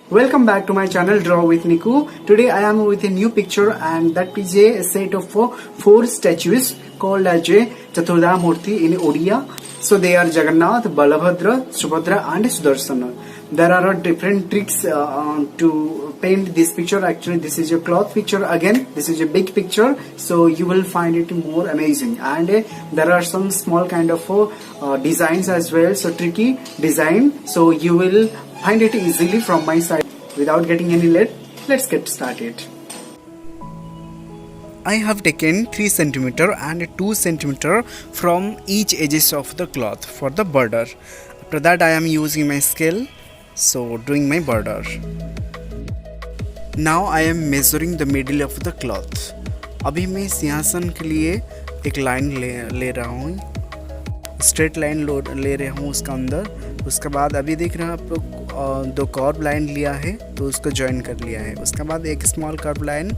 Welcome back to my channel Draw with Niku. Today I am with a new picture, and that is a set of four statues called as Chaturdha Murti in Odia. So they are Jagannath, Balabhadra, Subhadra and Sudarsana. There are different tricks to paint this picture. Actually this is a cloth picture again. This is a big picture, so you will find it more amazing. And there are some small kind of designs as well, so tricky design. So you will find it easily from my side. Without getting any late, let's get started. I have taken 3 cm and 2 cm from each edges of the cloth for the border. After that I am using my scale, so doing my border. Now I am measuring the middle of the cloth. अभी मैं सिंहासन के लिए एक line ले रहा हूँ, straight line ले रहा हूँ उसका अंदर. उसके बाद अभी देख रहे हैं आप लोग 2 कर्व लाइन लिया है तो उसको ज्वाइन कर लिया है. उसके बाद एक स्मॉल कर्व लाइन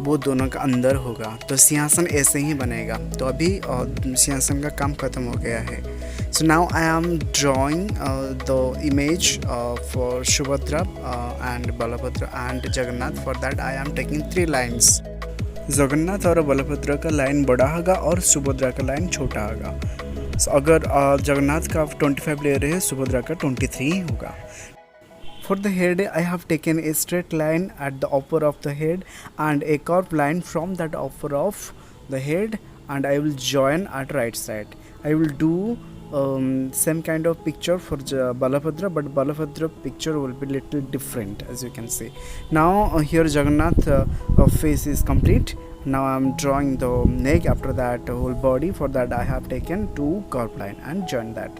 वो दोनों का अंदर होगा, तो सिंहासन ऐसे ही बनेगा. तो अभी सिंहासन का काम खत्म हो गया है. So now I am drawing the image for Subhadra and Balabhadra and Jagannath. For that I am taking 3 lines. Jagannath और बलभद्र का लाइन बड़ा होगा और सुभद्रा का लाइन छोटा होगा. So, अगर जगन्नाथ का 25 ले रहे हैं, सुभद्रा का 23 होगा. For the head, I have taken a straight line at the upper of the head and a curved line from that upper of the head, and I will join at right side. I will do same kind of picture for Balabhadra, but Balabhadra picture will be little different, as you can see. Now here Jagannath face is complete. Now I am drawing the neck, after that whole body. For that I have taken 2 curved line and join that.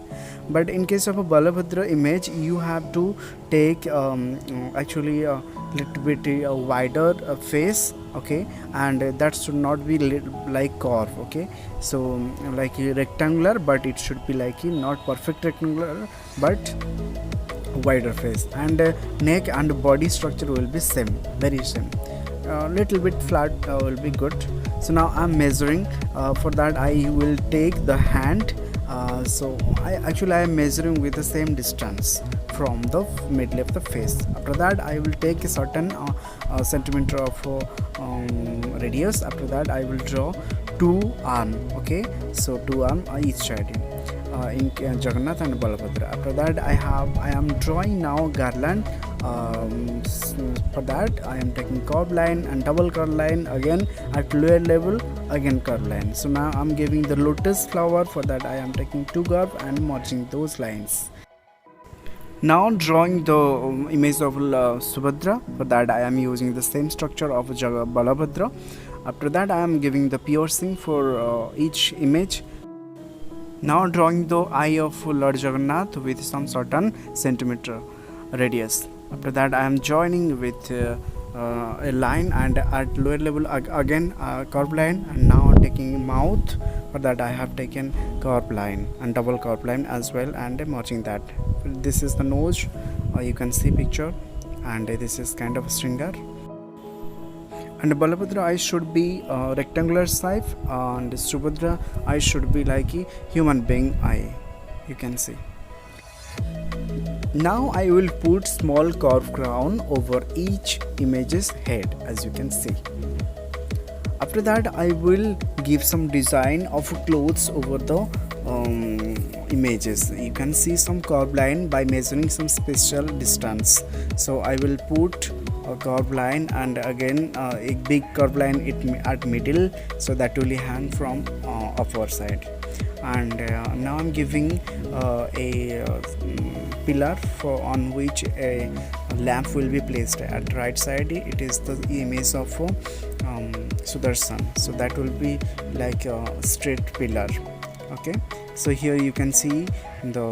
But in case of a Balabhadra image, you have to take actually a little bit wider face, okay, and that should not be like curve, okay, so like rectangular, but it should be like not perfect rectangular but wider face. And neck and body structure will be same, very same. Little bit flat will be good. So now I'm measuring. For that I will take the hand. So I am measuring with the same distance from the middle of the face. After that I will take a certain centimeter of radius. After that I will draw 2 arms, okay, so 2 arms each side in Jagannath and Balabhadra. After that I am drawing now garland. For that I am taking curved line and double curved line again at lower level, again curved line. So now I am giving the lotus flower. For that I am taking 2 curve and merging those lines. Now drawing the image of Subhadra. For that I am using the same structure of Balabhadra. After that I am giving the piercing for each image. Now drawing the eye of Lord Jagannath with some certain centimeter radius. After that I am joining with a line, and at lower level again curved line, and now taking mouth. For that I have taken curved line and double curved line as well, and merging that. This is the nose, you can see picture, and this is kind of a stringer. And Balabhadra eye should be rectangular shape, and Subhadra eye should be like a human being eye, you can see. Now I will put small curved crown over each image's head, as you can see. After that I will give some design of clothes over the images. You can see some curved line by measuring some special distance. So I will put a curved line and again a big curved line at middle, so that will hang from upper side. And now I'm giving a pillar on which a lamp will be placed. At right side it is the image of Sudarshan, so that will be like a straight pillar, okay. So here you can see the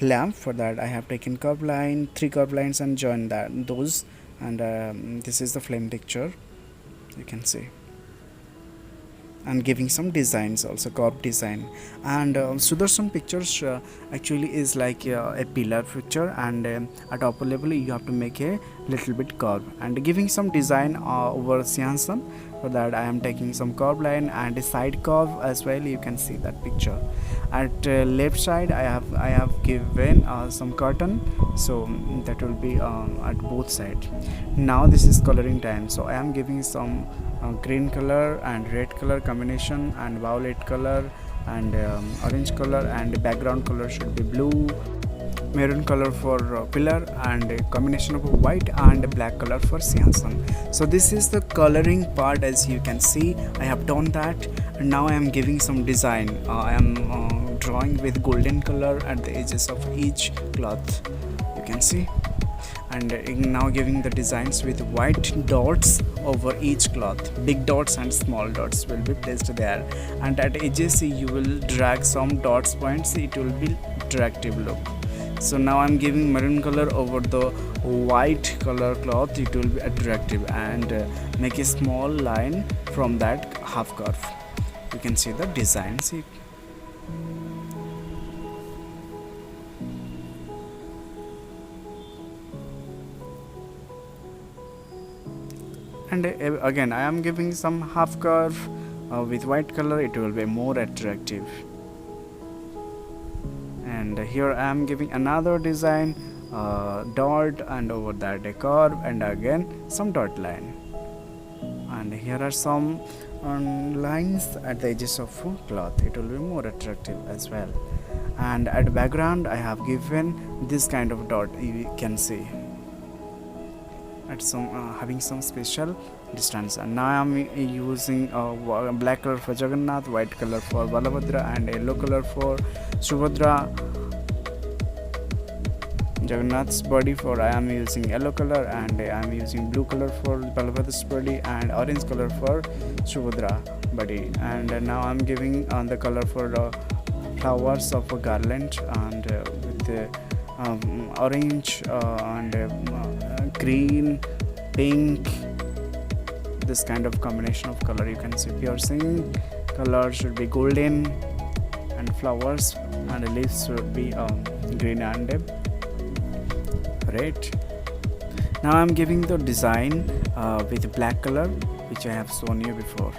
lamp. For that I have taken curved line, 3 curved lines, and joined those, and this is the flame picture, you can see, and giving some designs also, curved design. And Sudarshan pictures actually is like a pillar picture, and at upper level you have to make a little bit curve, and giving some design over Sinhasan. For that I am taking some curve line and a side curve as well. You can see that picture. At left side I have given some curtain, so that will be at both sides. Now this is coloring time, so I am giving some green color and red color combination and violet color and orange color, and the background color should be blue, maroon color for pillar, and a combination of white and black color for Sinhasan. So this is the coloring part. As you can see, I have done that, and now I am giving some design. I am drawing with golden color at the edges of each cloth, you can see, and now giving the designs with white dots over each cloth. Big dots and small dots will be placed there, and at edges you will drag some dots points. It will be attractive look. So now I'm giving maroon color over the white color cloth. It will be attractive, and make a small line from that half curve. You can see the design. See, and again I am giving some half curve with white color. It will be more attractive. And here I am giving another design, dot, and over that a curve, and again some dot line, and here are some lines at the edges of cloth. It will be more attractive as well. And at background I have given this kind of dot. You can see at some having some special distance. And now I am using black color for Jagannath, white color for Balabhadra, and yellow color for Subhadra. Jagannath's body for I am using yellow color, and I am using blue color for Balabhadra's body, and orange color for Subhadra body. And now I am giving the color for the flowers of a garland, and with the orange and green, pink, this kind of combination of color. You can see piercing color should be golden, and flowers and leaves should be green and red. Now I am giving the design with black color, which I have shown you before.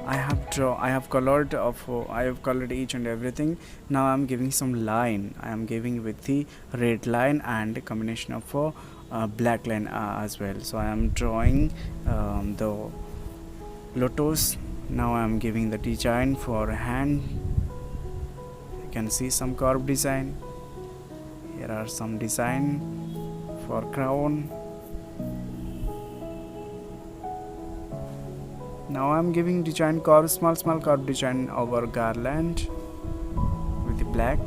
I have colored each and everything. Now I am giving some line. I am giving with the red line and a combination of black line as well. So I am drawing the lotus. Now I am giving the design for hand. You can see some curved design. Here are some design for crown. Now I am giving design curve, small curve design over garland with the black.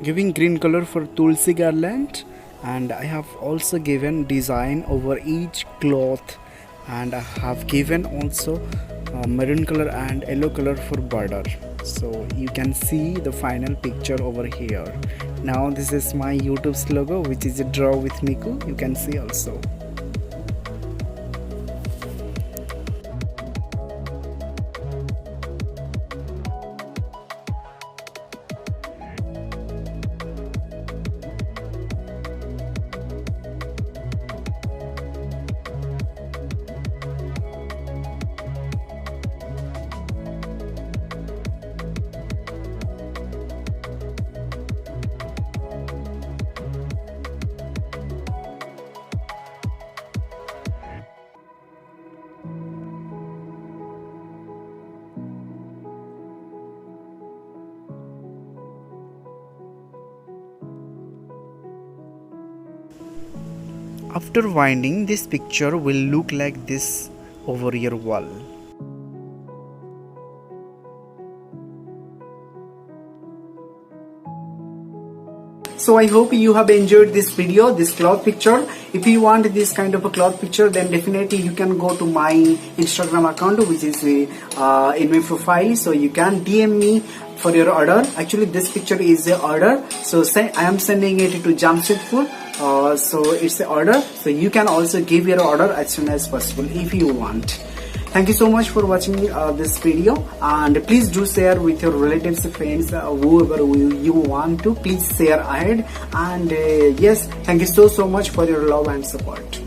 Giving green color for Tulsi garland, and I have also given design over each cloth, and I have given also maroon color and yellow color for border. So you can see the final picture over here. Now this is my YouTube's logo, which is a draw with Niku. You can see also. After winding, this picture will look like this over your wall. So I hope you have enjoyed this video, this cloth picture. If you want this kind of a cloth picture, then definitely you can go to my Instagram account, which is in my profile. So you can DM me for your order. Actually this picture is a order, so I am sending it to Jamshedpur. So it's the order, so you can also give your order as soon as possible if you want. Thank you so much for watching this video, and please do share with your relatives, friends, whoever you want to. Please share ahead, and yes, thank you so much for your love and support.